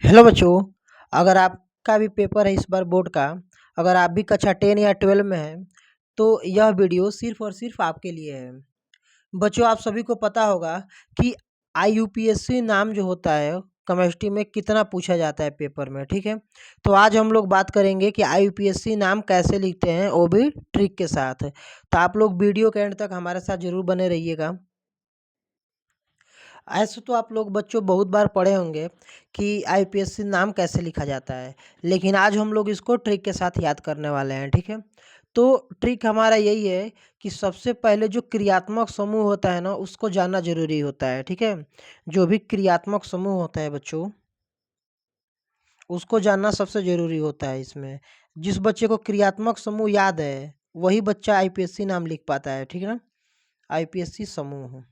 Hello बच्चों, अगर आपका भी पेपर है इस बार बोर्ड का, अगर आप भी कक्षा 10 या 12 में हैं, तो यह वीडियो सिर्फ और सिर्फ आपके लिए है। बच्चों, आप सभी को पता होगा कि आईयूपीएससी नाम जो होता है केमिस्ट्री में कितना पूछा जाता है पेपर में, ठीक है। तो आज हम लोग बात करेंगे कि आईयूपीएससी नाम कैसे लिखते हैं, वो भी ट्रिक के साथ। तो आप लोग वीडियो के एंड तक हमारे साथ जरूर बने रहिएगा। ऐसे तो आप लोग बच्चों बहुत बार पढ़े होंगे कि आईपीएससी नाम कैसे लिखा जाता है, लेकिन आज हम लोग इसको ट्रिक के साथ याद करने वाले हैं, ठीक है। तो ट्रिक हमारा यही है कि सबसे पहले जो क्रियात्मक समूह होता है ना, उसको जानना जरूरी होता है, ठीक है। जो भी क्रियात्मक समूह होता है बच्चों, उसको जानना सबसे जरूरी होता है इसमें। जिस बच्चे को क्रियात्मक समूह याद है, वही बच्चा आईपीएससी नाम लिख पाता है, ठीक है ना। आईपीएससी समूह,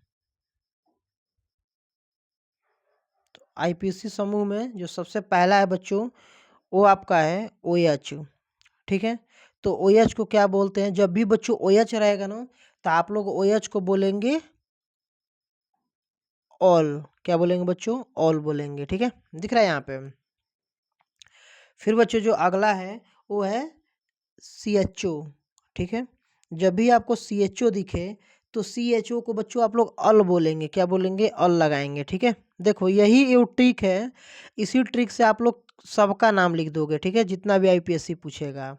आईपीएससी समूह में जो सबसे पहला है बच्चों, वो आपका है ओएच, ठीक है। तो ओएच को क्या बोलते हैं? जब भी बच्चों ओएच रहेगा ना, तो आप लोग ओएच को बोलेंगे ऑल। क्या बोलेंगे बच्चों? ऑल बोलेंगे, ठीक है। दिख रहा है यहाँ पे। फिर बच्चों जो अगला है वो है सीएचओ, ठीक है। जब भी आपको सीएचओ दिखे, तो सीएचओ को बच्चों आप लोग अल बोलेंगे। क्या बोलेंगे? अल लगाएंगे, ठीक है। देखो यही वो ट्रिक है। इसी ट्रिक से आप लोग सबका नाम लिख दोगे, ठीक है, जितना भी आईपीएससी पूछेगा,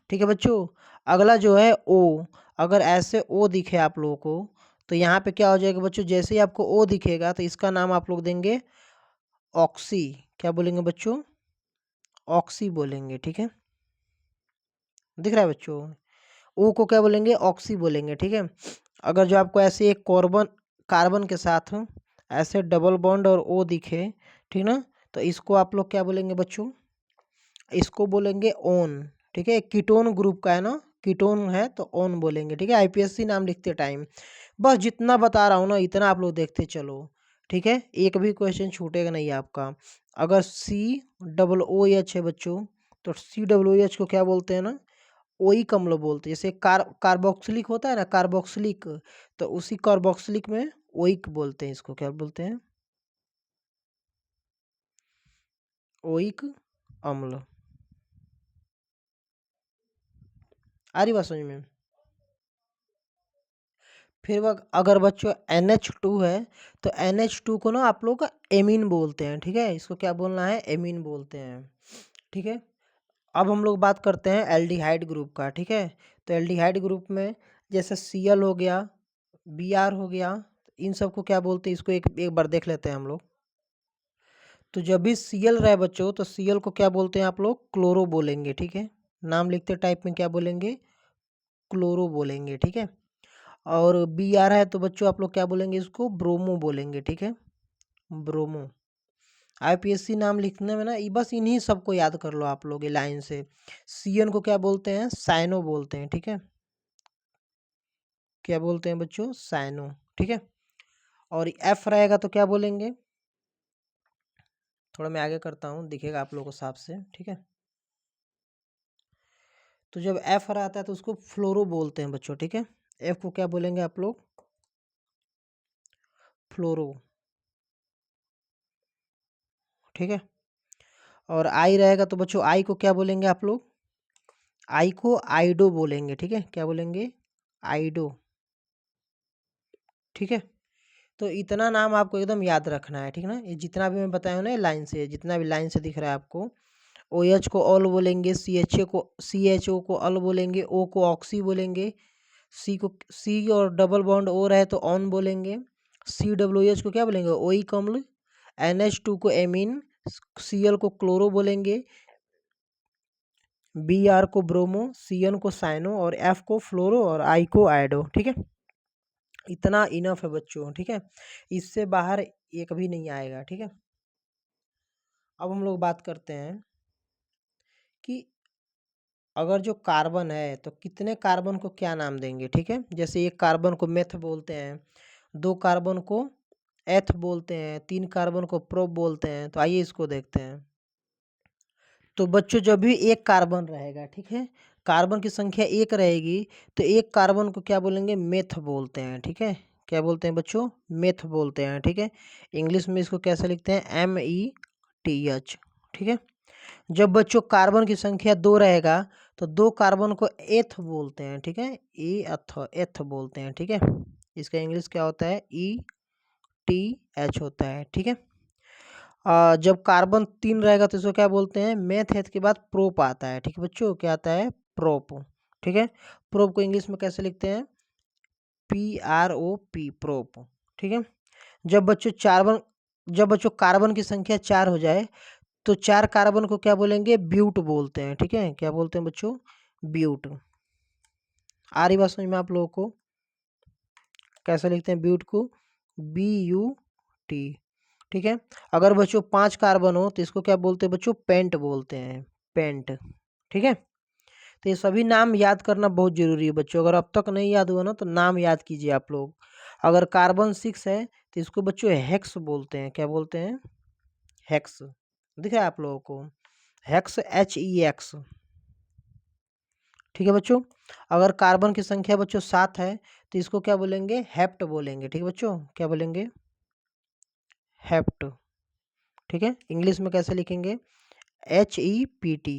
ठीक है बच्चों। अगला जो है ओ, अगर ऐसे ओ दिखे आप लोगों को, तो यहाँ पे क्या हो जाएगा बच्चों? जैसे ही आपको ओ दिखेगा, तो इसका नाम आप लोग देंगे ऑक्सी। क्या बोलेंगे बच्चों? ऑक्सी बोलेंगे, ठीक है। दिख रहा है बच्चों? ओ को क्या बोलेंगे? ऑक्सी बोलेंगे, ठीक है। अगर जो आपको ऐसे एक कार्बन कार्बन के साथ ऐसे डबल बॉन्ड और ओ दिखे, ठीक ना, तो इसको आप लोग क्या बोलेंगे बच्चों? इसको बोलेंगे ओन, ठीक है। कीटोन ग्रुप का है ना, कीटोन है तो ओन बोलेंगे, ठीक है। आईपीएससी नाम लिखते टाइम बस जितना बता रहा हूँ ना, इतना आप लोग देखते चलो, ठीक है। एक भी क्वेश्चन छूटेगा नहीं आपका। अगर सी डबल ओ एच है बच्चों, तो सी डबल ओ एच को क्या बोलते हैं ना? ओइक अम्ल बोलते हैं। जैसे कार्बोक्सिलिक होता है ना, कार्बोक्सिलिक, तो उसी कार्बोक्सिलिक में ओइक बोलते हैं। इसको क्या बोलते हैं? ओइक अम्ल। आ रही बात समझ में? फिर अगर बच्चों NH2 है, तो NH2 को ना आप लोग एमीन बोलते हैं, ठीक है। इसको क्या बोलना है? एमीन बोलते हैं, ठीक है। अब हम लोग बात करते हैं एल्डिहाइड ग्रुप का, ठीक है। तो एल्डिहाइड ग्रुप में जैसे Cl हो गया, Br हो गया, इन सबको क्या बोलते हैं? इसको एक एक बार देख लेते हैं हम लोग। तो जब भी Cl रहे बच्चों, तो Cl को क्या बोलते हैं आप लोग? क्लोरो बोलेंगे, ठीक है। नाम लिखते टाइप में क्या बोलेंगे? क्लोरो बोलेंगे, ठीक है। और Br है तो बच्चों आप लोग क्या बोलेंगे? इसको ब्रोमो बोलेंगे, ठीक है। ब्रोमो। आईपीएससी नाम लिखने में ना, बस इन्हीं सबको याद कर लो आप लोग ये लाइन से। Cn को क्या बोलते हैं? साइनो बोलते हैं, ठीक है। क्या बोलते हैं बच्चों? साइनो, ठीक है। और F रहेगा तो क्या बोलेंगे? थोड़ा मैं आगे करता हूँ, दिखेगा आप लोगों को साफ से, ठीक है। तो जब F रहता है तो उसको फ्लोरो बोलते हैं बच्चों, ठीक है। F को क्या बोलेंगे आप लोग? फ्लोरो, ठीक है। और I रहेगा तो बच्चों I को क्या बोलेंगे आप लोग? I को आइडो बोलेंगे, ठीक है। क्या बोलेंगे? आइडो, ठीक है। तो इतना नाम आपको एकदम याद रखना है, ठीक है ना। ये जितना भी मैं बताया हूँ ना, लाइन से, जितना भी लाइन से दिख रहा है आपको, ओ एच को ऑल बोलेंगे, सी एच ओ को अल बोलेंगे, ओ को ऑक्सी बोलेंगे, सी और डबल बॉन्ड ओ रहे तो ऑन बोलेंगे, सी डब्ल्यू एच को क्या बोलेंगे? ओइक अम्ल, NH2 को एमीन, Cl को क्लोरो बोलेंगे, Br को ब्रोमो, Cn को साइनो, और F को फ्लोरो, और I को आइडो, ठीक है। इतना इनफ है बच्चों, ठीक है। इससे बाहर एक भी नहीं आएगा, ठीक है। अब हम लोग बात करते हैं कि अगर जो कार्बन है, तो कितने कार्बन को क्या नाम देंगे, ठीक है। जैसे एक कार्बन को मेथ बोलते हैं, दो कार्बन को एथ बोलते हैं, तीन कार्बन को प्रोप बोलते हैं। तो आइए इसको देखते हैं। तो बच्चों जब भी एक कार्बन रहेगा, ठीक है, कार्बन की संख्या एक रहेगी, तो एक कार्बन को क्या बोलेंगे? मेथ बोलते हैं, ठीक है। क्या बोलते हैं बच्चों? मेथ बोलते हैं, ठीक है। इंग्लिश में इसको कैसे लिखते हैं? METH, ठीक है। जब बच्चों कार्बन की संख्या 2 रहेगा तो 2 कार्बन को एथ बोलते हैं, ठीक है, एथ बोलते हैं, ठीक है। इसका इंग्लिश क्या होता है, ETH होता है, ठीक है। जब कार्बन 3 रहेगा तो इसको क्या बोलते हैं, मेथ एथ के बाद प्रोप आता है, ठीक है बच्चों, क्या आता है, प्रोप, ठीक है। प्रोप को इंग्लिश में कैसे लिखते हैं, PROP, प्रोप, ठीक है। जब बच्चों कार्बन की संख्या 4 हो जाए तो 4 कार्बन को क्या बोलेंगे, ब्यूट बोलते हैं, ठीक है। क्या बोलते हैं बच्चों, ब्यूट। आ रही बात समझ में आप लोगों को, कैसे लिखते हैं ब्यूट को, BUT, ठीक है। अगर बच्चों 5 कार्बन हो तो इसको क्या बोलते हैं बच्चों, पेंट बोलते हैं, पेंट, ठीक है। तो ये सभी नाम याद करना बहुत जरूरी है बच्चों, अगर अब तक नहीं याद हुआ ना तो नाम याद कीजिए आप लोग। अगर कार्बन 6 है तो इसको बच्चों हेक्स बोलते हैं, क्या बोलते हैं, हेक्स, दिख रहा है आप लोगों को, हेक्स, HEX, ठीक है बच्चों। अगर कार्बन की संख्या बच्चों 7 है तो इसको क्या बोलेंगे, हेप्ट बोलेंगे, ठीक है बच्चों, क्या बोलेंगे, हेप्ट, ठीक है। इंग्लिश में कैसे लिखेंगे, HEPT,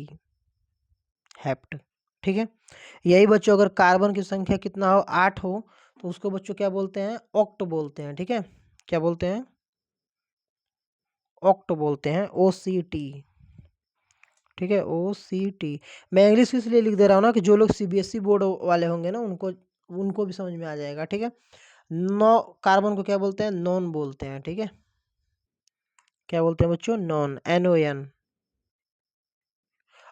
हेप्ट, ठीक है। यही बच्चों अगर कार्बन की संख्या कितना हो, 8 हो, तो उसको बच्चों क्या बोलते हैं, ऑक्ट बोलते हैं, ठीक है। क्या बोलते हैं, ऑक्ट बोलते हैं, OCT, ठीक है, OCT। मैं इंग्लिश इसलिए लिख दे रहा हूँ ना कि जो लोग CBSE बोर्ड वाले होंगे ना उनको उनको भी समझ में आ जाएगा, ठीक है। 9 कार्बन को क्या बोलते हैं, नॉन बोलते हैं, ठीक है। क्या बोलते हैं बच्चों, नॉन, NON।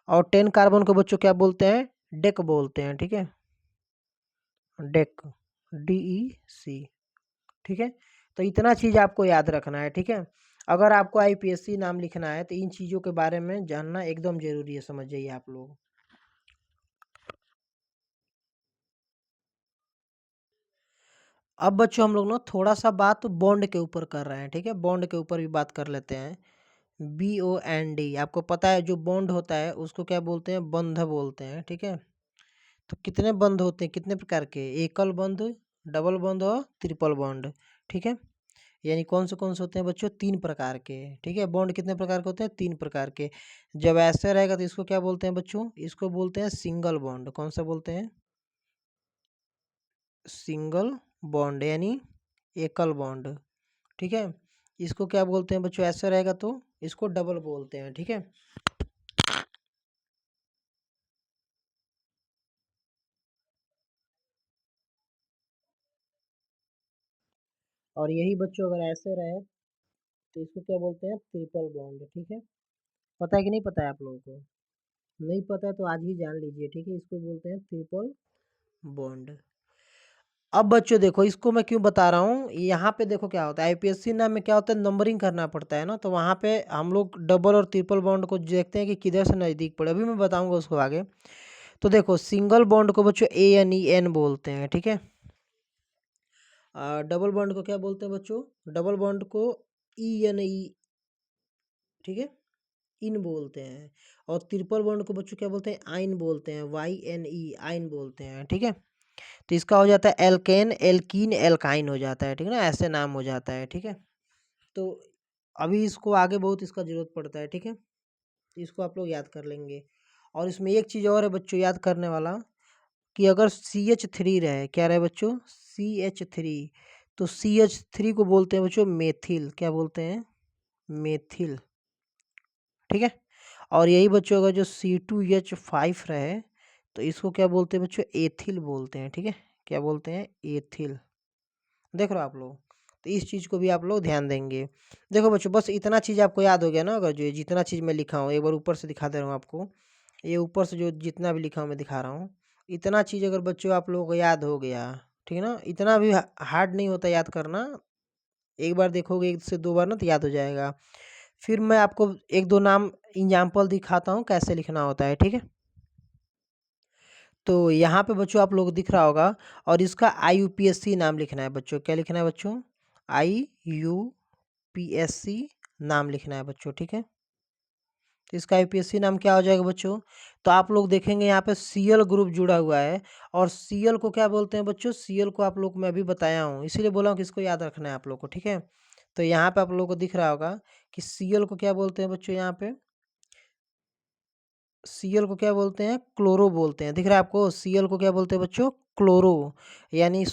और 10 कार्बन को बच्चों क्या बोलते हैं, डेक बोलते हैं, ठीक है, डेक, DEC, ठीक है। तो इतना चीज आपको याद रखना है, ठीक है। अगर आपको IPSC नाम लिखना है तो इन चीजों के बारे में जानना एकदम जरूरी है, समझ जाइए आप लोग। अब बच्चों हम लोग ना थोड़ा सा बात बॉन्ड के ऊपर कर रहे हैं, ठीक है, बॉन्ड के ऊपर भी बात कर लेते हैं। BOND, आपको पता है जो बॉन्ड होता है उसको क्या बोलते हैं, बंध बोलते हैं, ठीक है। तो कितने बंध होते हैं, कितने प्रकार के, एकल बंध, डबल बंध और ट्रिपल बॉन्ड, ठीक है। यानी कौन से होते हैं बच्चों, 3 प्रकार के, ठीक है। बॉन्ड कितने प्रकार के होते हैं, 3 प्रकार के। जब ऐसे रहेगा तो इसको क्या बोलते हैं बच्चों, इसको बोलते हैं सिंगल बॉन्ड, कौन सा बोलते हैं, सिंगल बॉन्ड, यानी एकल बॉन्ड, ठीक है। इसको क्या बोलते हैं बच्चों, ऐसे रहेगा तो इसको डबल बोलते हैं, ठीक है। और यही बच्चों अगर ऐसे रहे तो इसको क्या बोलते हैं, ट्रिपल बॉन्ड, ठीक है। पता है कि नहीं पता है आप लोगों को, नहीं पता है तो आज ही जान लीजिए, ठीक है। इसको बोलते हैं ट्रिपल बॉन्ड। अब बच्चों देखो इसको मैं क्यों बता रहा हूँ, यहाँ पे देखो क्या होता है, IPSC नाम में क्या होता है, नंबरिंग करना पड़ता है ना, तो वहाँ पे हम लोग डबल और ट्रिपल बॉन्ड को देखते हैं कि किधर से नज़दीक पड़े, अभी मैं बताऊंगा उसको आगे। तो देखो सिंगल बॉन्ड को बच्चों ANEN बोलते हैं, ठीक है। डबल बॉन्ड को क्या बोलते हैं बच्चों, डबल बॉन्ड को ENE, ठीक है, इन बोलते हैं। और ट्रिपल बॉन्ड को बच्चों क्या बोलते हैं, आइन बोलते हैं, YNE, आइन बोलते हैं, ठीक है। तो इसका हो जाता है एल्केन, एल्कीन, एल्काइन हो जाता है, ठीक है ना, ऐसे नाम हो जाता है, ठीक है। तो अभी इसको आगे बहुत इसका जरूरत पड़ता है, ठीक है। इसको आप लोग याद कर लेंगे। और इसमें एक चीज़ और है बच्चों याद करने वाला, कि अगर CH3 रहे, क्या रहे बच्चों, CH3, तो CH3 को बोलते हैं बच्चों मेथिल, क्या बोलते हैं, मेथिल, ठीक है। और यही बच्चों अगर जो C2H5 रहे तो इसको क्या बोलते हैं बच्चों, एथिल बोलते हैं, ठीक है। क्या बोलते हैं, एथिल, देख रहे हो आप लोग। तो इस चीज़ को भी आप लोग ध्यान देंगे। देखो बच्चों बस इतना चीज़ आपको याद हो गया ना, अगर जो ये जितना चीज़ मैं लिखा हूँ एक बार ऊपर से दिखा दे रहा हूँ आपको, ये ऊपर से जो जितना भी लिखा हूँ मैं दिखा रहा हूँ, इतना चीज़ अगर बच्चों आप लोगों को याद हो गया, ठीक है ना, इतना भी हार्ड नहीं होता याद करना, एक बार देखोगे 1 से 2 बार ना तो याद हो जाएगा। फिर मैं आपको 1-2 नाम एग्जाम्पल दिखाता हूँ कैसे लिखना होता है, ठीक है। तो यहाँ पे बच्चों आप लोग को दिख रहा होगा, और इसका IUPSC नाम लिखना है बच्चों, क्या लिखना है बच्चों, IUPSC नाम लिखना है बच्चों, ठीक है। तो इसका IUPSC नाम क्या हो जाएगा बच्चों, तो आप लोग देखेंगे यहाँ पे Cl ग्रुप जुड़ा हुआ है, और Cl को क्या बोलते हैं बच्चों, Cl को आप लोग मैं अभी बताया हूँ, इसीलिए बोला हूँ कि इसको याद रखना है आप लोग को, ठीक है। तो यहाँ पे आप लोगों को दिख रहा होगा कि Cl को क्या बोलते हैं बच्चों, यहाँ पे सीएल को क्या बोलते हैं? क्लोरो बोलते हैं। दिख रहा है आपको? सीएल को क्या बोलते हैं बच्चों? क्लोरो। यानी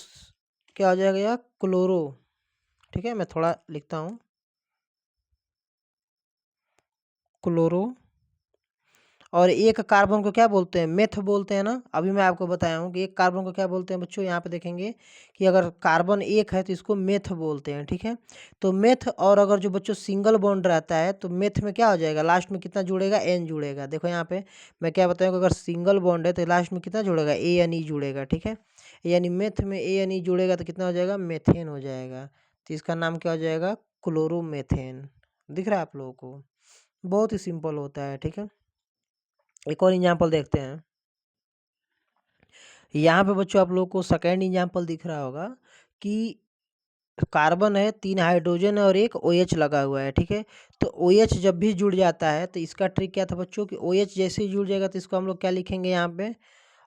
क्या हो जाएगा यार? क्लोरो। ठीक है, मैं थोड़ा लिखता हूँ, क्लोरो। और एक कार्बन को क्या बोलते हैं? मेथ बोलते हैं ना। अभी मैं आपको बताया हूँ कि एक कार्बन को क्या बोलते हैं बच्चों। यहाँ पे देखेंगे कि अगर कार्बन एक है तो इसको मेथ बोलते हैं। ठीक है, तो मेथ। और अगर जो बच्चों सिंगल बॉन्ड रहता है तो मेथ में क्या हो जाएगा? लास्ट में कितना जुड़ेगा? एन जुड़ेगा। देखो यहाँ पे मैं क्या बताऊँ, अगर सिंगल बॉन्ड है तो लास्ट में कितना जुड़ेगा? ए एन ई जुड़ेगा। ठीक है, यानी मेथ में ए एन ई जुड़ेगा तो कितना हो जाएगा? मेथेन हो जाएगा। तो इसका नाम क्या हो जाएगा? क्लोरोमेथेन। दिख रहा है आप लोगों को? बहुत ही सिंपल होता है। ठीक है, एक और एग्जाम्पल देखते हैं। यहाँ पे बच्चों आप लोगों को सेकेंड एग्जाम्पल दिख रहा होगा कि कार्बन है, 3 हाइड्रोजन है और एक OH लगा हुआ है। ठीक है, तो OH जब भी जुड़ जाता है तो इसका ट्रिक क्या था बच्चों कि OH जैसे ही जुड़ जाएगा तो इसको हम लोग क्या लिखेंगे यहाँ पे?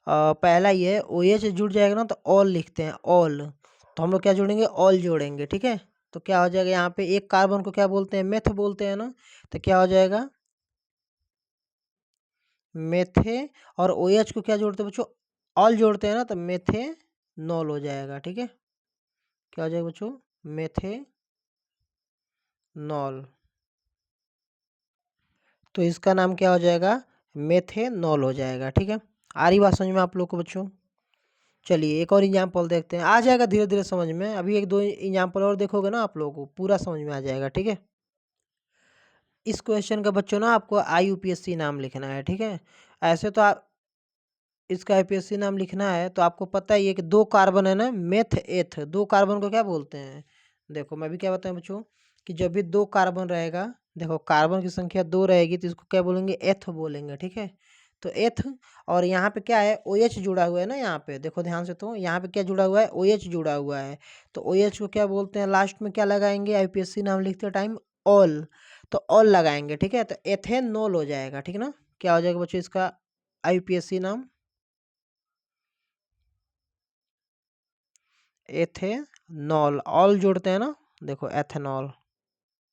पहला ये है, OH जुड़ जाएगा ना तो ऑल लिखते हैं, ऑल। तो हम लोग क्या जोड़ेंगे? ऑल जोड़ेंगे। ठीक है, तो क्या हो जाएगा यहाँ पे? एक कार्बन को क्या बोलते हैं? मेथ बोलते हैं ना। तो क्या हो जाएगा? मेथे। और OH को क्या जोड़ते हैं बच्चों? ऑल जोड़ते हैं ना, तो मेथेनॉल हो जाएगा। ठीक है, क्या हो जाएगा बच्चों? मेथेनॉल। तो इसका नाम क्या हो जाएगा? मेथेनॉल हो जाएगा। ठीक है, आ रही बात समझ में आप लोग को बच्चों? चलिए एक और एग्जाम्पल देखते हैं, आ जाएगा धीरे धीरे समझ में। अभी एक दो एग्जाम्पल और देखोगे ना आप लोगों को पूरा समझ में आ जाएगा। ठीक है, इस क्वेश्चन का बच्चों ना आपको IUPAC नाम लिखना है। ठीक है, ऐसे तो आप इसका IPSC नाम लिखना है तो आपको पता ही है कि 2 कार्बन है ना, मेथ एथ। 2 कार्बन को क्या बोलते हैं? देखो मैं भी क्या बताऊँ बच्चों कि जब भी 2 कार्बन रहेगा, देखो कार्बन की संख्या 2 रहेगी तो इसको क्या बोलेंगे? एथ बोलेंगे। ठीक है, तो एथ। और यहाँ पे क्या है? OH जुड़ा हुआ है ना यहाँ पे, देखो ध्यान से। तो यहाँ पे क्या जुड़ा हुआ है? OH जुड़ा हुआ है। तो OH को क्या बोलते हैं? लास्ट में क्या लगाएंगे IPSC नाम लिखते टाइम? ऑल। तो ऑल लगाएंगे। ठीक है, तो एथेनॉल हो जाएगा। ठीक है ना, क्या हो जाएगा बच्चों इसका IUPAC नाम? एथेनॉल। ऑल जोड़ते हैं ना, देखो एथेनॉल।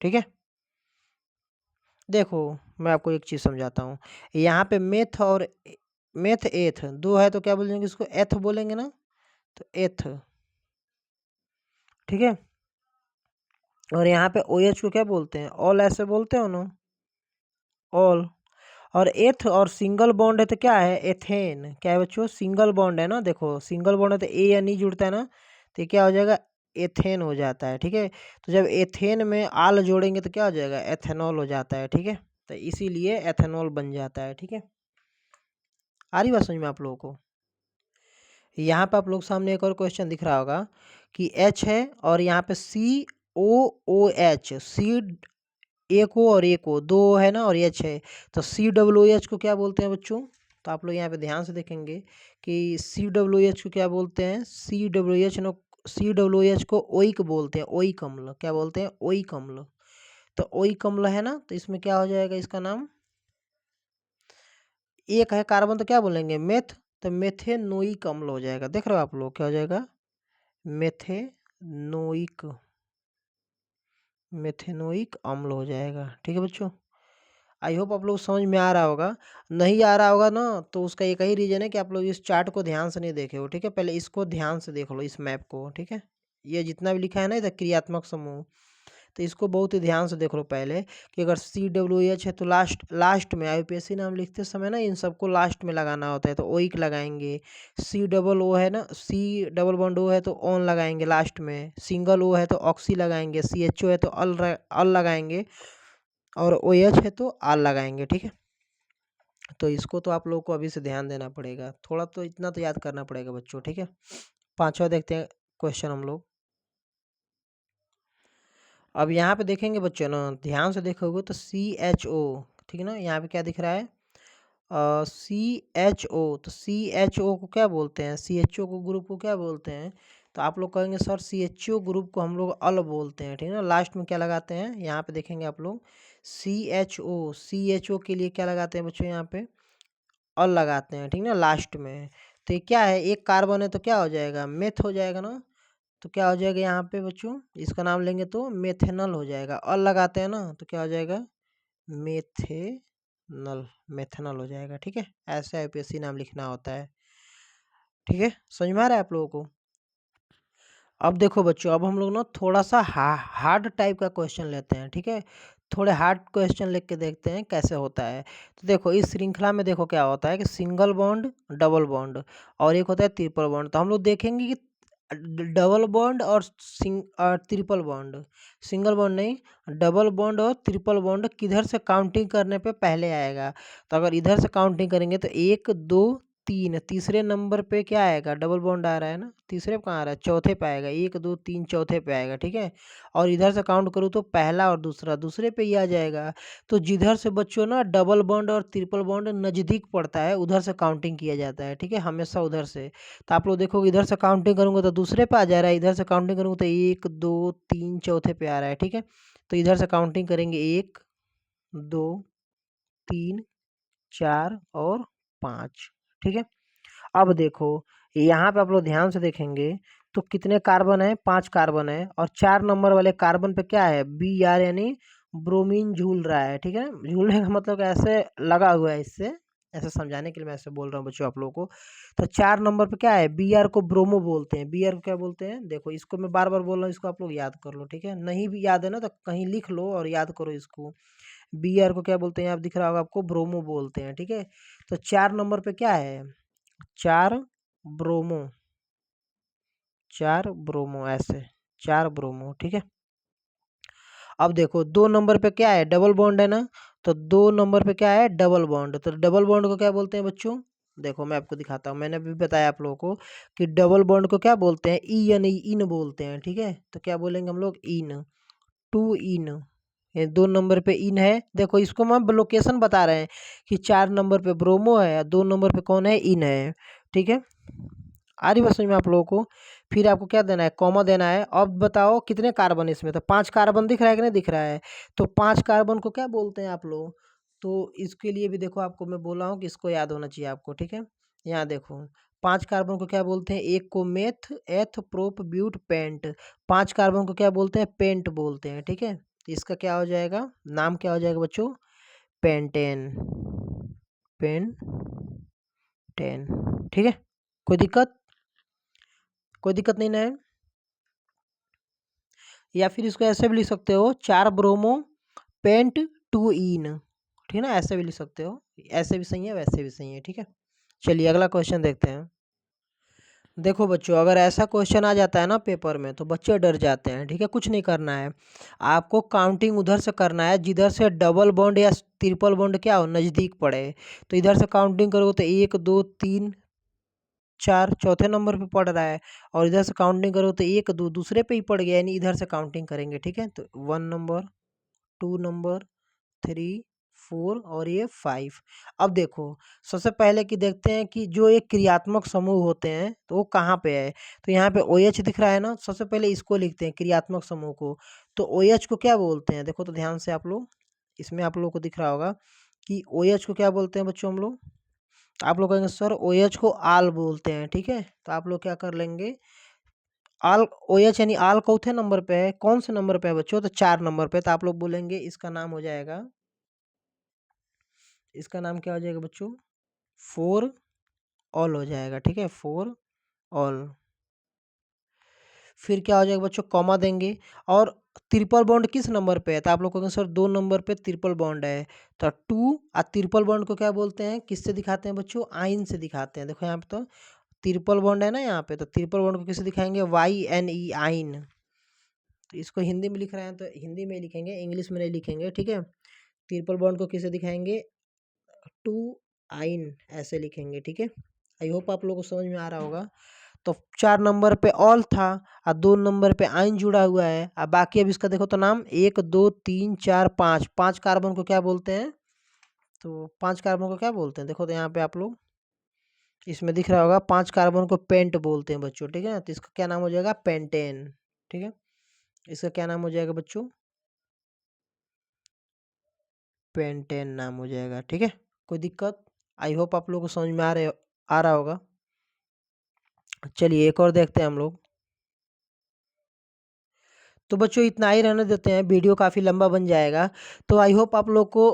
ठीक है, देखो मैं आपको एक चीज़ समझाता हूँ। यहाँ पे मेथ और मेथ एथ दो है तो क्या बोलेंगे? इसको एथ बोलेंगे ना, तो एथ। ठीक है, और यहाँ पे OH को क्या बोलते हैं? ऑल ऐसे बोलते हो ना, ऑल। और एथ और सिंगल बॉन्ड है तो क्या है? एथेन। क्या है बच्चों? सिंगल बॉन्ड है ना, देखो सिंगल बॉन्ड है तो ए या नी जुड़ता है ना, तो ये क्या हो जाएगा? एथेन हो जाता है। ठीक है, तो जब एथेन में आल जोड़ेंगे तो क्या हो जाएगा? एथेनॉल हो जाता है। ठीक है, तो इसीलिए एथेनॉल बन जाता है। ठीक है, आ रही बात समझ में आप लोगों को? यहाँ पे आप लोग सामने एक और क्वेश्चन दिख रहा होगा कि H है और यहाँ पे COOH, सी एक ओ और एक ओ, दो है ना, और एच है। तो COOH को क्या बोलते हैं बच्चों? तो आप लोग यहाँ पे ध्यान से देखेंगे कि COOH को क्या बोलते हैं? COOH को ओइक बोलते हैं। ओइक अम्ल। क्या बोलते हैं? ओइक अम्ल। तो ओइक अम्ल है ना, तो इसमें क्या हो जाएगा इसका नाम? एक है कार्बन तो क्या बोलेंगे? मेथ। तो मेथेनोइक अम्ल हो जाएगा। देख रहे हो आप लोग? क्या हो जाएगा? मेथेनोइक मेथेनोइक अम्ल हो जाएगा। ठीक है बच्चों, आई होप आप लोग समझ में आ रहा होगा। नहीं आ रहा होगा ना तो उसका एक ही रीज़न है कि आप लोग इस चार्ट को ध्यान से नहीं देखे हो। ठीक है, पहले इसको ध्यान से देख लो, इस मैप को। ठीक है, ये जितना भी लिखा है ना इधर क्रियात्मक समूह, तो इसको बहुत ही ध्यान से देख लो पहले कि अगर COOH है तो लास्ट लास्ट में IUPAC नाम लिखते समय ना इन सबको लास्ट में लगाना होता है, तो ओइक लगाएंगे। COO है ना, C डबल बॉन्ड O है तो ऑन लगाएंगे लास्ट में। सिंगल O है तो ऑक्सी लगाएंगे। CHO है तो अल लगाएंगे। और OH है तो आल लगाएंगे। ठीक है, तो इसको तो आप लोगों को अभी से ध्यान देना पड़ेगा, थोड़ा तो इतना तो याद करना पड़ेगा बच्चों। ठीक है, पांचवा देखते हैं क्वेश्चन हम लोग। अब यहाँ पे देखेंगे बच्चों ना, ध्यान से देखोगे तो CHO। ठीक है ना, यहाँ पे क्या दिख रहा है? CHO। तो CHO को क्या बोलते हैं? CHO को ग्रुप को क्या बोलते हैं? तो आप लोग कहेंगे सर CHO ग्रुप को हम लोग अल बोलते हैं। ठीक है ना, लास्ट में क्या लगाते हैं? यहाँ पे देखेंगे आप लोग CHO के लिए क्या लगाते हैं बच्चों? यहाँ पे अल लगाते हैं। ठीक है ना, लास्ट में। तो ये क्या है? एक कार्बन है तो क्या हो जाएगा? मेथ हो जाएगा ना। तो क्या हो जाएगा यहाँ पे बच्चों? इसका नाम लेंगे तो मेथेनॉल हो जाएगा। अल लगाते हैं ना तो क्या हो जाएगा? मेथेनॉल नल, मेथनॉल हो जाएगा। ठीक है, ऐसे आईपीएससी नाम लिखना होता है। ठीक है, समझ में आ रहा है आप लोगों को? अब देखो बच्चों, अब हम लोग ना थोड़ा सा हार्ड टाइप का क्वेश्चन लेते हैं। ठीक है, थोड़े हार्ड क्वेश्चन लिख के देखते हैं कैसे होता है। तो देखो इस श्रृंखला में देखो क्या होता है कि सिंगल बॉन्ड, डबल बॉन्ड और एक होता है ट्रिपल बॉन्ड। तो हम लोग देखेंगे कि डबल बॉन्ड और ट्रिपल बॉन्ड, सिंगल बॉन्ड नहीं, डबल बॉन्ड और ट्रिपल बॉन्ड किधर से काउंटिंग करने पे पहले आएगा। तो अगर इधर से काउंटिंग करेंगे तो 1 2 3, तीसरे नंबर पे क्या आएगा, डबल बॉन्ड आ रहा है ना, तीसरे पे कहाँ आ रहा है, चौथे पे आएगा, 1 2 3 चौथे पे आएगा। ठीक है, और इधर से काउंट करूँ तो पहला और दूसरा दूसरे पे ही आ जाएगा। तो जिधर से बच्चों ना डबल बॉन्ड और ट्रिपल बॉन्ड नज़दीक पड़ता है उधर से काउंटिंग किया जाता है। ठीक है, हमेशा उधर से। तो आप लोग देखोगे इधर से काउंटिंग करूंगा तो दूसरे पे आ जा रहा है, इधर से काउंटिंग करूंगा तो 1 2 3 चौथे पे आ रहा है। ठीक है, तो इधर से काउंटिंग करेंगे 1 2 3 4 और 5। ठीक है, अब देखो यहाँ पे आप लोग ध्यान से देखेंगे तो कितने कार्बन है, 5 कार्बन है और 4 नंबर वाले कार्बन पे क्या है, बी आर यानी ब्रोमीन झूल रहा है। ठीक है, झूलने का मतलब ऐसे लगा हुआ है, इससे ऐसे समझाने के लिए मैं ऐसे बोल रहा हूँ बच्चों आप लोगों को। तो 4 नंबर पे क्या है, बी आर को ब्रोमो बोलते हैं। बी आर को क्या बोलते हैं, देखो इसको मैं बार बार बोल रहा हूँ, इसको आप लोग याद कर लो। ठीक है, नहीं भी याद है ना तो कहीं लिख लो और याद करो इसको। बी आर को क्या बोलते हैं, आप दिख रहा होगा आपको, ब्रोमो बोलते हैं। ठीक है, तो 4 नंबर पे क्या है, 4 ब्रोमो, 4 ब्रोमो, ऐसे 4 ब्रोमो। ठीक है, अब देखो 2 नंबर पे क्या है, डबल बॉन्ड है ना, तो 2 नंबर पे क्या है, डबल बॉन्ड। तो डबल बॉन्ड को क्या बोलते हैं बच्चों, देखो मैं आपको दिखाता हूँ, मैंने अभी बताया आप लोगों को कि डबल बॉन्ड को क्या बोलते हैं, ई यानी इन बोलते हैं। ठीक है, तो क्या बोलेंगे हम लोग, इन, टू इन, ये 2 नंबर पे इन है। देखो इसको हम लोकेशन बता रहे हैं कि 4 नंबर पे ब्रोमो है और 2 नंबर पे कौन है, इन है। ठीक है, आ रही बात समझ में आप लोगों को? फिर आपको क्या देना है, कॉमा देना है। अब बताओ कितने कार्बन है इसमें, तो 5 कार्बन दिख रहा है कि नहीं दिख रहा है। तो 5 कार्बन को क्या बोलते हैं आप लोग, तो इसके लिए भी देखो आपको मैं बोला हूँ कि इसको याद होना चाहिए आपको। ठीक है, यहाँ देखो 5 कार्बन को क्या बोलते हैं, एक को मेथ एथ प्रोप ब्यूट पेंट, 5 कार्बन को क्या बोलते हैं, पेंट बोलते हैं। ठीक है, तो इसका क्या हो जाएगा, नाम क्या हो जाएगा बच्चों, पेंटेन, पेंटेन। ठीक है, कोई दिक्कत, कोई दिक्कत नहीं ना है? या फिर इसको ऐसे भी लिख सकते हो, 4 ब्रोमो पेंट 2 इन। ठीक है ना, ऐसे भी लिख सकते हो, ऐसे भी सही है वैसे भी सही है। ठीक है, चलिए अगला क्वेश्चन देखते हैं। देखो बच्चों, अगर ऐसा क्वेश्चन आ जाता है ना पेपर में तो बच्चे डर जाते हैं। ठीक है, कुछ नहीं करना है, आपको काउंटिंग उधर से करना है जिधर से डबल बॉन्ड या ट्रिपल बॉन्ड क्या हो, नज़दीक पड़े। तो इधर से काउंटिंग करोगे तो 1 2 3 4 चौथे नंबर पे पड़ रहा है, और इधर से काउंटिंग करो तो 1 2 दूसरे पे ही पड़ गया, यानी इधर से काउंटिंग करेंगे। ठीक है, तो 1 नंबर, 2 नंबर, 3 4 और ये 5। अब देखो सबसे पहले कि देखते हैं कि जो एक क्रियात्मक समूह होते हैं तो वो कहाँ पे है। तो यहाँ पे OH दिख रहा है ना, सबसे पहले इसको लिखते हैं क्रियात्मक समूह को। तो OH को क्या बोलते हैं, देखो तो ध्यान से आप लोग, इसमें आप लोग को दिख रहा होगा कि OH को क्या बोलते हैं बच्चों हम लोग। तो आप लोग कहेंगे सर OH को आल बोलते हैं। ठीक है, तो आप लोग क्या कर लेंगे, आल, OH यानी आल चौथे नंबर पे है, कौन से नंबर पे है बच्चों, तो 4 नंबर पे। तो आप लोग बोलेंगे इसका नाम हो जाएगा, इसका नाम क्या हो जाएगा बच्चों, 4 ऑल हो जाएगा। ठीक है, 4 ऑल। फिर क्या हो जाएगा बच्चों, कॉमा देंगे। और ट्रिपल बॉन्ड किस नंबर पे है, तो आप लोग कहेंगे सर 2 नंबर पे ट्रिपल बॉन्ड है। तो 2 और ट्रिपल बॉन्ड को क्या बोलते हैं, किससे दिखाते हैं बच्चों, आइन से दिखाते हैं। देखो यहाँ पे तो ट्रिपल बॉन्ड है ना यहाँ पे, तो ट्रिपल बॉन्ड को किससे दिखाएंगे, YNE, आइन। तो इसको हिंदी में लिख रहे हैं तो हिंदी में लिखेंगे, इंग्लिश में नहीं लिखेंगे। ठीक है, ट्रिपल बॉन्ड को किससे दिखाएंगे, 2 आइन ऐसे लिखेंगे। ठीक है, आई होप आप लोगों को समझ में आ रहा होगा। तो 4 नंबर पे ऑल था और 2 नंबर पे आइन जुड़ा हुआ है, और बाकी अब इसका देखो तो नाम 1 2 3 4 5, 5 कार्बन को क्या बोलते हैं, तो 5 कार्बन को क्या बोलते हैं, देखो तो यहाँ पे आप लोग इसमें दिख रहा होगा, 5 कार्बन को पेंट बोलते हैं बच्चों। ठीक है, तो इसका क्या नाम हो जाएगा, पेंटेन। ठीक है, इसका क्या नाम हो जाएगा बच्चों, पेंटेन नाम हो जाएगा। ठीक है, कोई दिक्कत, आई होप आप लोगों को समझ में आ रहा होगा। चलिए एक और देखते हैं हम लोग। तो बच्चों इतना ही रहने देते हैं, वीडियो काफ़ी लंबा बन जाएगा। तो आई होप आप लोग को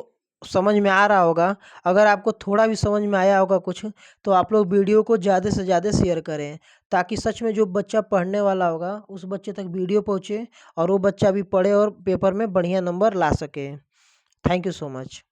समझ में आ रहा होगा। अगर आपको थोड़ा भी समझ में आया होगा कुछ, तो आप लोग वीडियो को ज़्यादा से ज़्यादा शेयर करें, ताकि सच में जो बच्चा पढ़ने वाला होगा उस बच्चे तक वीडियो पहुँचे और वो बच्चा भी पढ़े और पेपर में बढ़िया नंबर ला सके। Thank you so much.